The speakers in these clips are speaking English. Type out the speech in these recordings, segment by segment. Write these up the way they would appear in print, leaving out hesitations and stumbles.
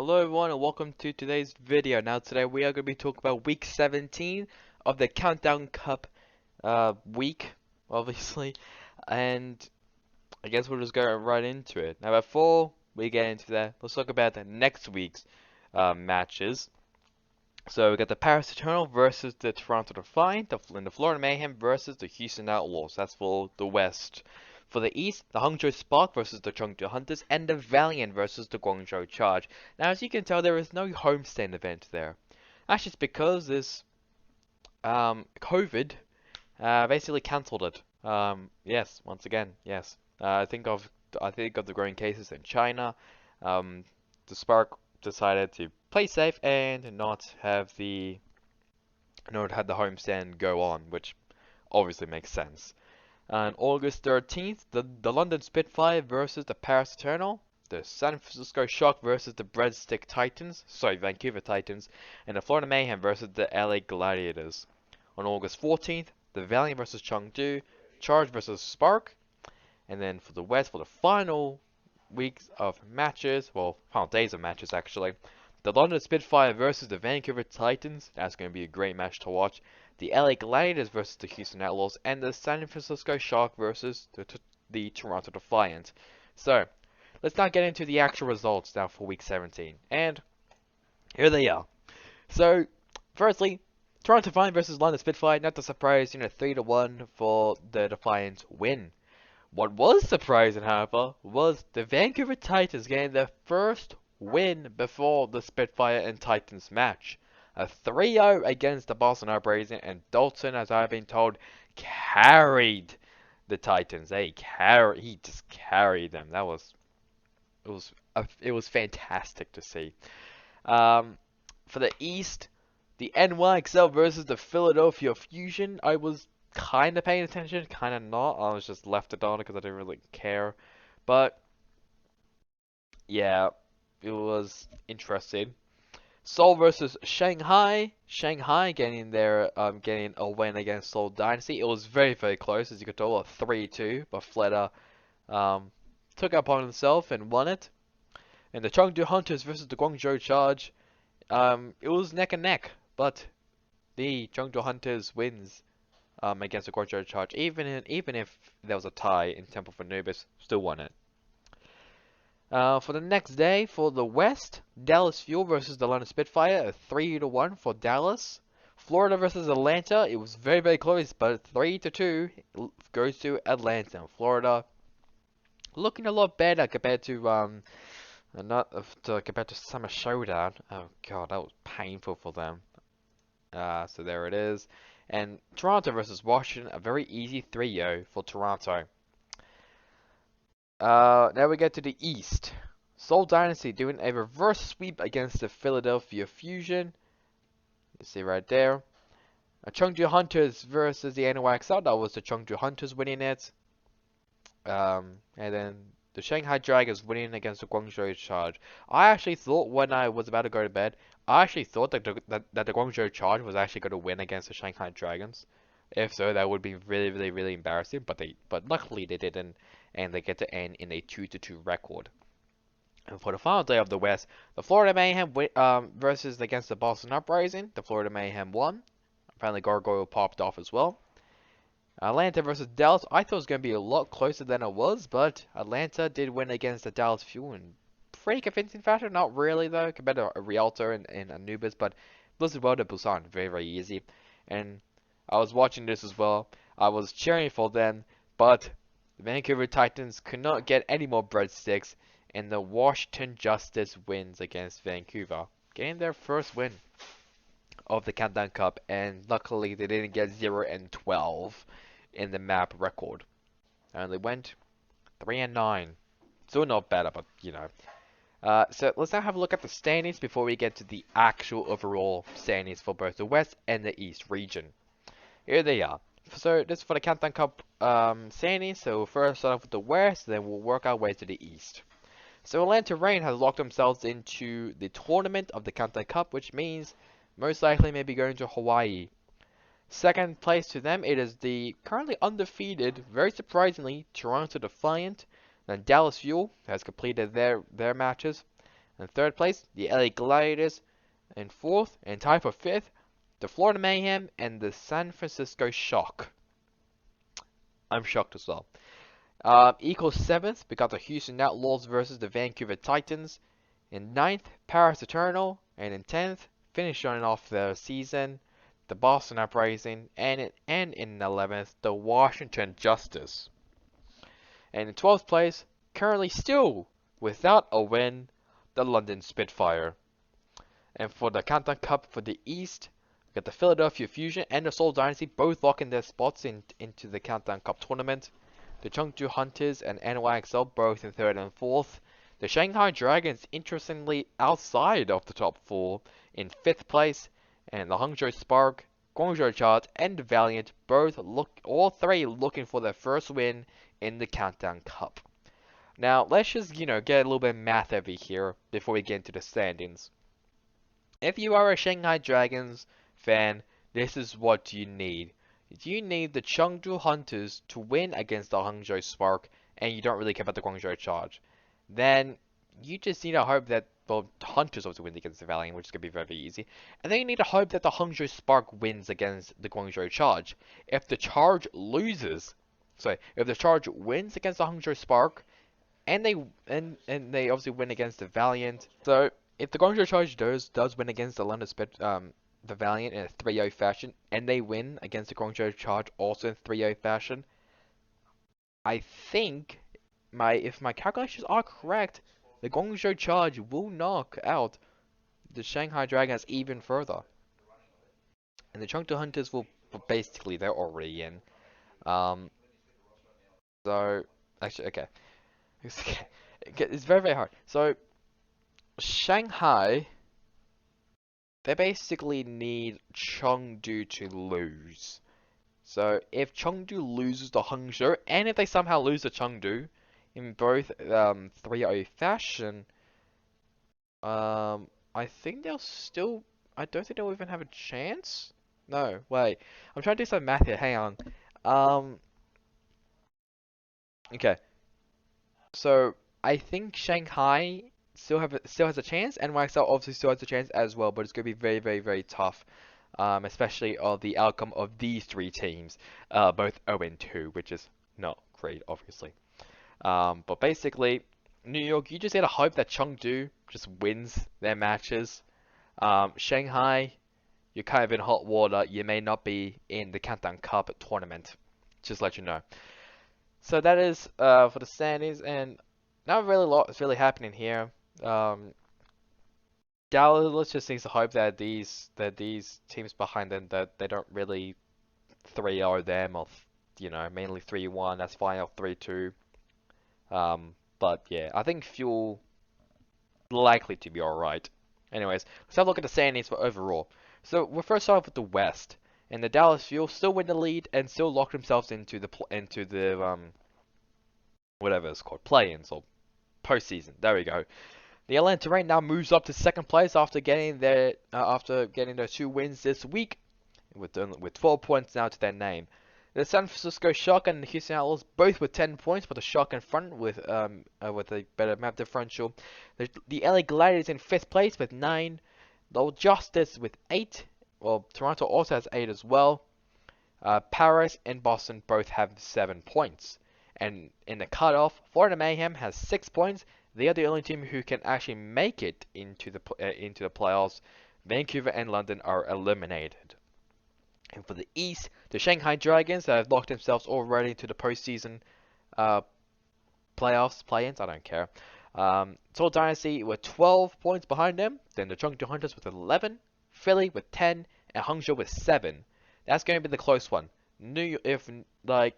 Hello everyone and welcome to today's video. Now today we are going to be talking about week 17 of the Countdown Cup week, obviously. And I guess we'll just go right into it. Now before we get into that, let's talk about the next week's matches. So we got the Paris Eternal versus the Toronto Defiant, and the Florida Mayhem versus the Houston Outlaws. That's for the West. For the East, the Hangzhou Spark versus the Chengdu Hunters, and the Valiant versus the Guangzhou Charge. Now, as you can tell, there is no homestand event there. That's just because this COVID basically cancelled it. Yes, once again, yes. I think of the growing cases in China. The Spark decided to play safe and not have the homestand go on, which obviously makes sense. On August 13th, the London Spitfire versus the Paris Eternal, the San Francisco Shock versus the Vancouver Titans, and the Florida Mayhem versus the LA Gladiators. On August 14th, the Valiant versus Chengdu, Charge versus Spark, and then for the West, for the final weeks of matches, well, final days of matches actually, the London Spitfire versus the Vancouver Titans, that's going to be a great match to watch. The LA Gladiators versus the Houston Outlaws, and the San Francisco Shock versus the Toronto Defiant. So, let's now get into the actual results now for week 17. And here they are. So, firstly, Toronto Defiant versus London Spitfire, not a surprise, 3-1 for the Defiant win. What was surprising, however, was the Vancouver Titans getting their first win before the Spitfire and Titans match. A 3-0 against the Boston Uprising, and Dalton, as I've been told, carried the Titans. He just carried them. It was fantastic to see. For the East, the NYXL versus the Philadelphia Fusion. I was kind of paying attention, kind of not. I was just left it on because I didn't really care. But yeah, it was interesting. Seoul versus Shanghai. Shanghai getting a win against Seoul Dynasty. It was very, very close, as you could tell, a 3-2, but Fleta took it upon himself and won it. And the Chengdu Hunters versus the Guangzhou Charge. It was neck and neck, but the Chengdu Hunters wins against the Guangzhou Charge. Even if there was a tie in Temple for Anubis, still won it. For the next day, for the West, Dallas Fuel versus the London Spitfire, a 3-1 for Dallas. Florida versus Atlanta, it was very, very close, but 3-2 goes to Atlanta. Florida looking a lot better compared to compared to Summer Showdown. Oh god, that was painful for them. So there it is. And Toronto versus Washington, a very easy 3-0 for Toronto. Now we get to the East. Seoul Dynasty doing a reverse sweep against the Philadelphia Fusion. You see right there. Chengdu Hunters versus the NYXL. That was the Chengdu Hunters winning it. And then the Shanghai Dragons winning against the Guangzhou Charge. I actually thought when I was about to go to bed, I actually thought that the Guangzhou Charge was actually going to win against the Shanghai Dragons. If so, that would be really, really, really embarrassing. But luckily they didn't, and they get to end in a 2-2 record. And for the final day of the West, the Florida Mayhem versus against the Boston Uprising. The Florida Mayhem won. Apparently Gargoyle popped off as well. Atlanta versus Dallas. I thought it was going to be a lot closer than it was, but Atlanta did win against the Dallas Fuel in pretty convincing fashion. Not really though, compared to Rialto and Anubis, but Blizzard World and Busan, very, very easy. And I was watching this as well. I was cheering for them, but the Vancouver Titans could not get any more breadsticks, and the Washington Justice wins against Vancouver, getting their first win of the Countdown Cup, and luckily they didn't get 0-12 in the map record. And they went 3-9. Still not better, but so let's now have a look at the standings before we get to the actual overall standings for both the West and the East region. Here they are. So this is for the Countdown Cup standings. So we'll first start off with the West, then we'll work our way to the East. So Atlanta Reign has locked themselves into the tournament of the Countdown Cup, which means most likely maybe going to Hawaii. Second place to them, it is the currently undefeated, very surprisingly, Toronto Defiant. Then Dallas Fuel has completed their matches. In third place, the LA Gladiators. In fourth, and tied for fifth, the Florida Mayhem and the San Francisco Shock. I'm shocked as well. Equals seventh, we got the Houston Outlaws versus the Vancouver Titans. In ninth, Paris Eternal. And in 10th, finishing off the season, the Boston Uprising. And in 11th, the Washington Justice. And in 12th place, currently still without a win, the London Spitfire. And for the Countdown Cup for the East, we got the Philadelphia Fusion and the Seoul Dynasty both locking their spots into the Countdown Cup tournament. The Chengdu Hunters and NYXL both in 3rd and 4th. The Shanghai Dragons, interestingly, outside of the top 4 in 5th place. And the Hangzhou Spark, Guangzhou Charge, and Valiant all three looking for their first win in the Countdown Cup. Now, let's just, get a little bit of math over here before we get into the standings. If you are a Shanghai Dragons fan, this is what you need. You need the Chengdu Hunters to win against the Hangzhou Spark, and you don't really care about the Guangzhou Charge. Then you just need to hope that the Hunters also win against the Valiant, which is going to be very, very easy. And then you need to hope that the Hangzhou Spark wins against the Guangzhou Charge. If the Charge wins against the Hangzhou Spark, and they obviously win against the Valiant. So if the Guangzhou Charge does win against the London the Valiant in a 3-0 fashion, and they win against the Guangzhou Charge also in 3-0 fashion, I think if my calculations are correct, the Guangzhou Charge will knock out the Shanghai Dragons even further. And the Chengdu Hunters basically, they're already in. So, actually, okay. It's very, very hard. So, Shanghai, they basically need Chengdu to lose. So, if Chengdu loses to Hangzhou, and if they somehow lose to Chengdu in both 3-0 fashion, I think they'll still... I don't think they'll even have a chance. No, wait. I'm trying to do some math here. Hang on. Okay. So, I think Shanghai still has a chance, and YXL obviously still has a chance as well, but it's going to be very, very, very tough, especially of the outcome of these three teams, both 0-2, which is not great, obviously. But basically, New York, you just gotta hope that Chengdu just wins their matches. Shanghai, you're kind of in hot water. You may not be in the Countdown Cup tournament. Just let you know. So that is for the standings, and not really a lot is really happening here. Dallas just needs to hope that these teams behind them, that they don't really 3-0 them, or mainly 3-1. That's fine, or 3-2. But yeah, I think Fuel likely to be alright. Anyways, let's have a look at the standings for overall. So we'll first start off with the West, and the Dallas Fuel still win the lead and still lock themselves into the whatever it's called, play-ins or postseason. There we go. The Atlanta Reign now moves up to second place after getting their 2 wins this week, with 12 points now to their name. The San Francisco Shock and the Houston Outlaws both with 10 points, but the Shock in front with a better map differential. The LA Gladiators in 5th place with 9. The Justice with 8. Well, Toronto also has 8 as well. Paris and Boston both have 7 points. And in the cutoff, Florida Mayhem has 6 points. They are the only team who can actually make it into the playoffs. Vancouver and London are eliminated. And for the East, the Shanghai Dragons have locked themselves already to the postseason playoffs, play-ins, I don't care. Seoul Dynasty with 12 points behind them. Then the Chengdu Hunters with 11, Philly with 10, and Hangzhou with 7. That's going to be the close one. It's going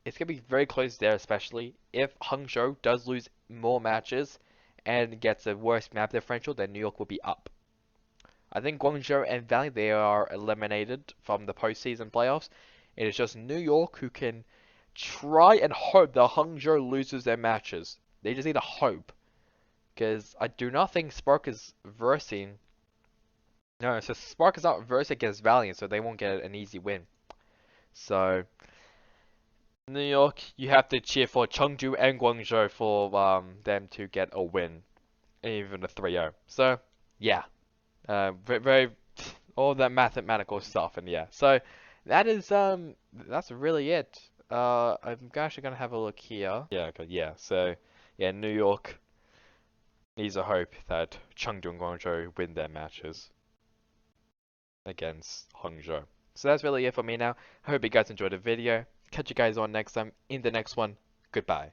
to be very close there, especially if Hangzhou does lose more matches and gets a worse map differential, then New York will be up. I think Guangzhou and Valley, they are eliminated from the postseason playoffs. It is just New York who can try and hope that Hangzhou loses their matches. They just need to hope. Because I do not think Spark is versing. No, so Spark is not versing against Valiant, so they won't get an easy win. So, New York, you have to cheer for Chengdu and Guangzhou for them to get a win. and even a 3-0. So, yeah. Very all that mathematical stuff, and yeah. So, that's really it. I'm actually gonna have a look here. Yeah, okay, yeah. So, yeah, New York needs a hope that Chengdu and Guangzhou win their matches against Hangzhou. So that's really it for me now. I hope you guys enjoyed the video. Catch you guys on next time in the next one. Goodbye.